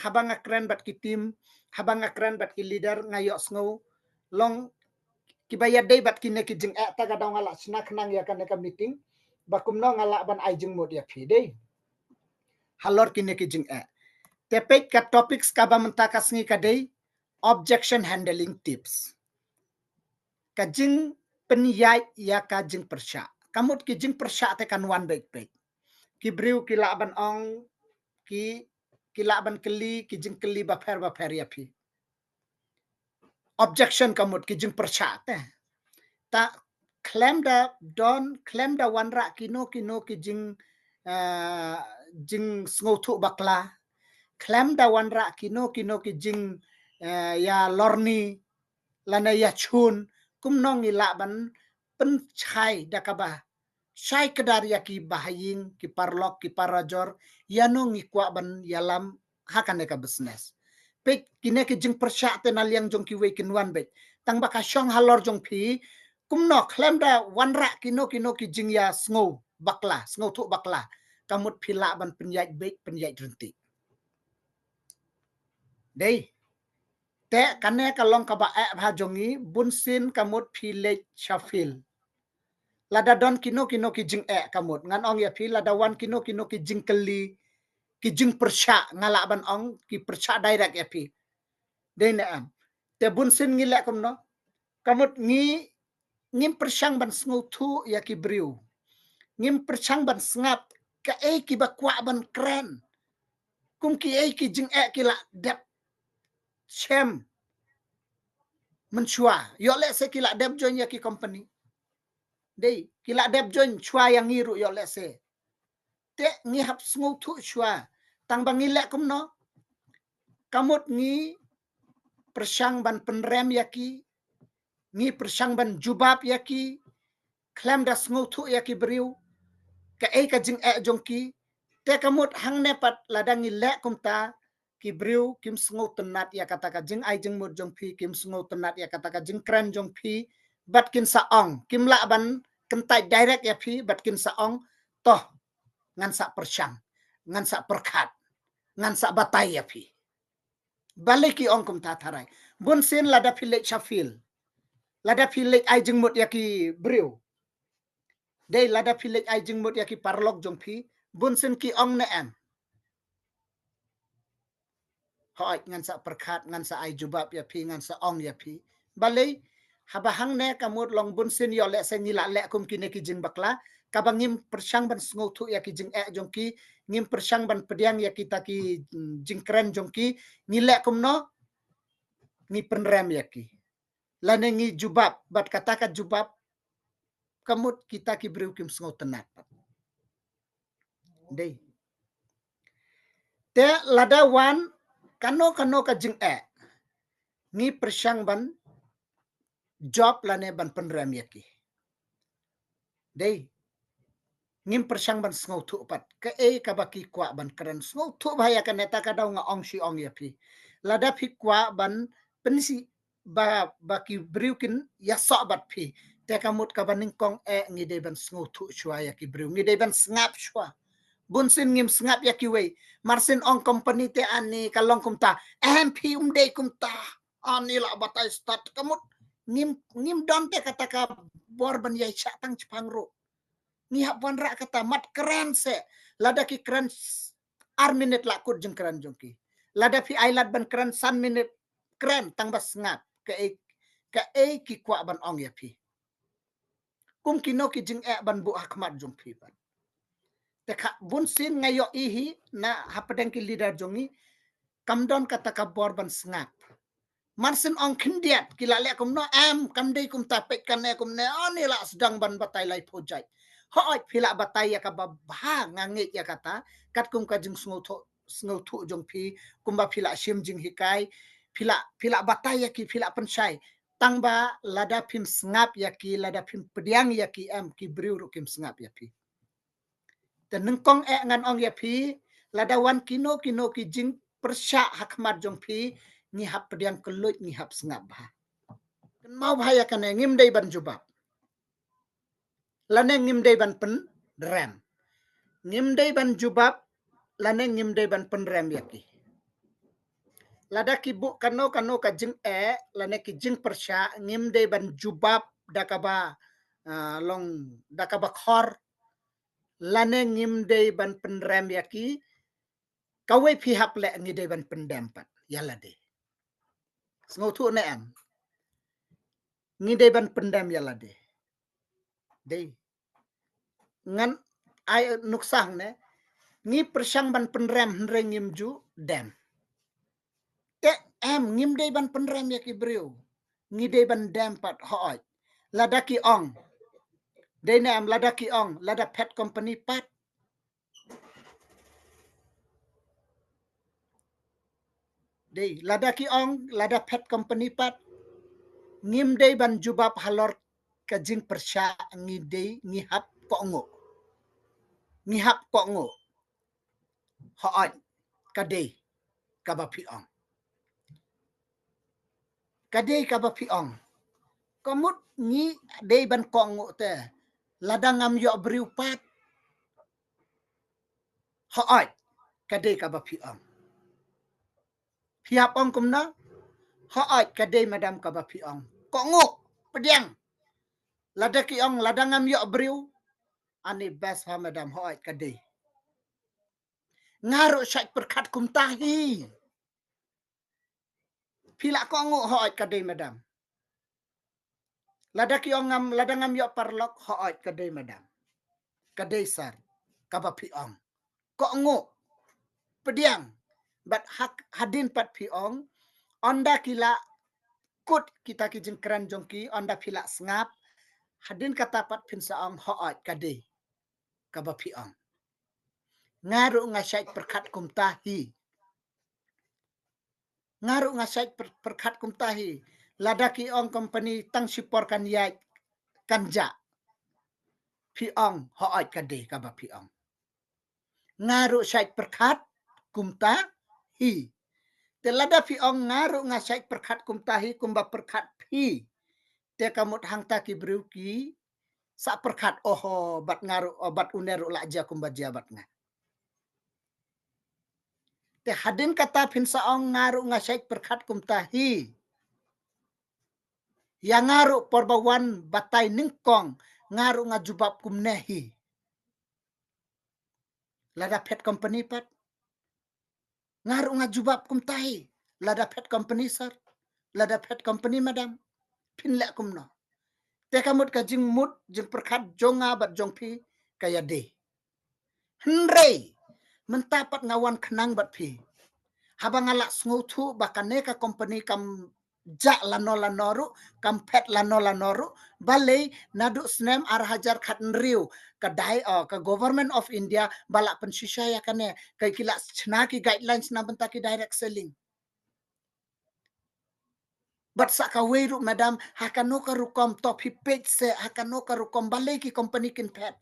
habang akran bat ki tim, habang akran bat ki leader ngayok sngo long kibayad day bat kine ki jing ta ga dong ala snack nang ya kan ka meeting bakum no ngala ban ai jing mod ya phi day halor kine ki jing tepek ka topics ka ba menta ka sngi ka day objection handling tips ka jing penyai ya ka jing persya kamut ki jing persya te kan wan baik baik ki briu ki la ban ong ki la ban keli ki jing keli ba pher ya phi objection kamut ki jing persya te ta claim da wanra kino ki jing jing sngotu bakla claim da wanra kino ki jing ya lorni lana ya chun kumnong ilaban penchai dakaba shai kedar ya ki bahaying ki parlok ki parajor yano ngikwa ban yalam hakan ka business pe kine ki jing persya te naliang jong ki we kinwan be tang baka shong halor jong phi kumno klem da wanra kino ki jing ya sngo bakla sngo tu bakla kamut phila ban penyai be penyai renti dei te kane kalong ka ba bha jongi bunsin kamut phile shafil lada don kino ki jing kamut ngan ong ya phi lada wan kino ki jing keli ki jing persya ngala ban ong ki persya direct ya phi dei na am te bunsin ngile kumno kamut ngim persyang ban sngo tu ya ki briu ngim persyang ban sngat ka ki bakwa ban kren kum ki ki jing ki la dep chem menchua yo le se ki la dep join ya ki company dei ki la dep join chua yang ngiru yo le se te ngi hap sngo tu chua tang bang ngile kumno kamut ngi persyang ban penrem ya ki ngi persyang ban jubab ya ki klem da sngo tu ya ki briu ka ka jing jongki te kamut hang ne pat ladang ile kumta ki briu kim sngo tenat ya kata ka jing ai jing mud jong phi kim sngo tenat ya kata ka jing kren jong phi bat kin sa ong kim la ban kentai direct ya phi bat kin sa ong toh ngan sa persyang ngan sa perkat ngan sa batai ya phi balik ki ong kumta tharai bun sin lada phi le shafil lada phi le ai jing mud ya ki briu dei lada phi le ai jing mud ya ki parlok jong phi bun sin ki ong ne am hoi ngan sa perkat ngan sa ai jubab ya phi ngan sa ong ya phi balai habahang ne kamut long bun sin yo le se ngila le kum ki ne ki jing bakla kabangim persyang ban sngo tu ya ki jing jong ki ngim persyang ban pediang ya kita ki jing kren jong ki ngile kum no ngi penrem ya ki lane ngi jubab bat kata ka jubab kamut kita ki briu kim sngo tenat dei te lada wan kano ka jing ngi persyang ban job lane ban penrem yaki dei ngim persyang ban sngo tu pat ka ka baki kwa ban keren sngo tu bhaya ka neta ka daw nga ong si ong yapi lada phi kwa ban pensi baki briukin ya so bat phi te kamut ka baning kong ngi de ban sngo tu chwa yaki briu ngi de ban snap chwa bunsin ngim snap yaki we marsin ong company te ani kalong kumta mp umde kumta ani la batai start kamut ngim don te kata ka bor ban yai cha tang chpang ro ni hap wan ra kata mat keren se lada ki keren ar minute la kut jeng keren jongki lada fi ailat ban keren san minute keren tang bas ngap ka ki kwa ban ong ya pi kum kino ki jing ban bu hakmat jong pi ban te kha bun sin ngayo ihi na hapadeng ki leader jongi kamdon kata ka bor ban snap marsin ong kindiat kila le kum no am kam dei kum tapek kan kum ne ani la sedang ban batai lai projai hoi phila batai ya ka ba ngangit ya kata kat kum ka jing sngo thu jong phi kum ba phila sim jing hikai phila batai ya ki phila penchai tang ba lada phim snap ya ki lada phim pediang ya ki am ki briu ru kim snap ya phi te nengkong ngan ong ya phi lada wan kino ki jing persya hakmat jong phi ni hap pediang kelut ni hap sengap bah kan mau bahaya kan ngim dei ban jubab lane ngim dei ban pen rem ngim dei ban jubab lane ngim dei ban pen rem yaki lada ki bu kano ka jing lane ki jing persya ngim de ban jubab dakaba long dakaba khor lane ngim de ban penrem yaki kawe pihak le ngi de ban pendem pat yala de ngotu ne am ngi de ban pendem yala de ngan ai nuksang ne ngi persang ban penrem hre ngim ju dem te em ngim de ban penrem yaki brio ngi de ban dem pat hooj ladaki ong de ne am ladaki ong lada pet company pat de ladaki ong lada pet company pat ngim de ban jubab halor ka jing persya ngi de ngi hap ko ngo ngi hap ko ngo hooj kade kabapi ong kade kabapi ong komut ngi de ban ko ngo te ladangam yo briu pat hooj kade kabapi ong Piap ong kumna hooj kade madam kabapi ong ko ngo pediang ladaki ong ladangam yo briu ani best ha madam hooj kade ngaru syait perkat kum tahi pila ko ngo hooj kade madam ladaki ong ngam ladangam yo parlok hooj kade madam kade sar kabapi ong ko ngo pediang bat hak hadin pat pi ong onda kila kut kita ki jengkran jongki onda pila sngap hadin kata pat pinsa ong hooj kade kabapi ong ngaru ngasyait perkat kum tahi ngaru ngasyait perkat kum tahi ladaki ong company tang sipor kan yai kanja pi ong hooj kade kabapi ong ngaru syait perkat kum tahi telada pi ong ngaru ngasyait perkat kum tahi kumba perkat pi te kamut hang ta ki bruki sa perkat oho bat ngaru obat uneru laja kumba jabat nga te hadin kata pinsa ong ngaru ngasyait perkat kum tahi yang ngaru porbawan batai ningkong ngaru ngajubab kum nehi lada pet company pat ngaru ngajubab kum tahi lada pet company sir lada pet company madam pinle kum no te kamut ka jing mut jing perkat jonga bat jongpi kaya de henre mentapat ngawan kenang bat pi habang alak sngutu bakane ka company kam ja lano lanoru kam pet lano lanoru balai nadu snem ar hajar khat nriu ka dai ka government of India balak pensisya ya kane kai kila chna ki guidelines na bentaki direct selling but saka weru madam hakano ka rukom top hi page se hakano ka rukom balai ki company kin pet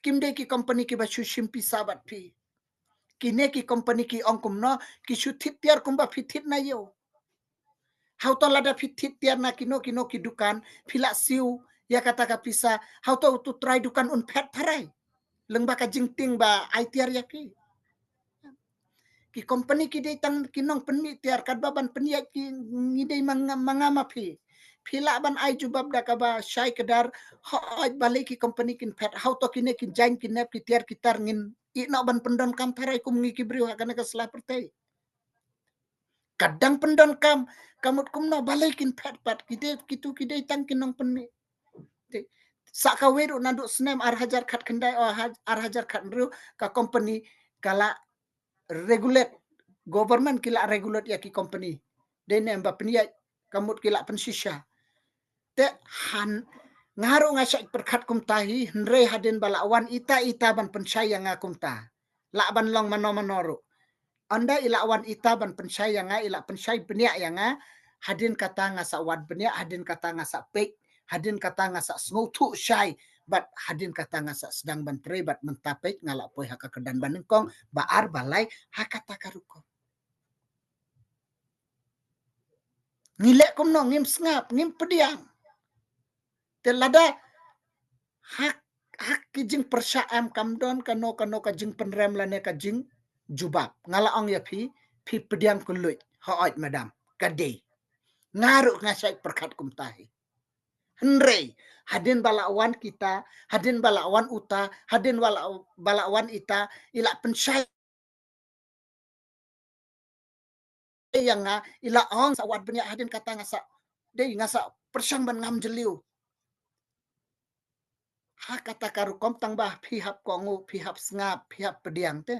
kimde ki company ki ba shushim pi sabat pi kine ki company ki ongkum no ki shuthit tiar kumba fitit na yo how to lada fitit tiar na kino ki dukan phila siu ya kata ka pisa how to try dukan un pet parai lengba ka jingting ba ai tiar ya ki company ki dei tang kinong penmi tiar kadbaban penia ki ngidei mangama phi phila ban ai jubab da ka ba shai kedar hoj balai ki company kin pet how to kine kin jain kin nep ki tiar kitar ngin I no ban pendon kam parai kum ngi ki briu hakana ka sla pertai kadang pendon kam kamut kum no balai kin pet pat kide kitu kide tang kinong penmi saka weru nandu snem ar hajar khat kendai ar hajar khat ru ka company kala regulate government kila regulate ya ki company dene mba penia kamut kila pensisya te han ngaru ngasak perkat kum tahi henre hadin balawan ita ban pensaya ngakum ta la ban long mano manoru anda ila wan ita ban pensaya nga ila pensay penia yang hadin kata ngasa wad penia hadin kata ngasa pek hadin kata ngasa smutu syai bat hadin kata ngasa sedang bantre bat mentapek ngala poi haka kedan banengkong baar balai hakata karuko ngilek kum no ngim sngap ngim pediang telada hak hak kijing persya am kamdon kano ka jing penrem lane ka jing jubab ngala ong ya phi pediang kulut hoot madam kadei ngaru ngasai perkat kumtahi henrei hadin balawan kita hadin balawan uta hadin balawan ita ila pensai yang ila ong sawat benya hadin kata ngasa dei ngasa persang ban ngam jeliu ha kata karu kom tang bah pihap kongu pihap sngap pihap pediang te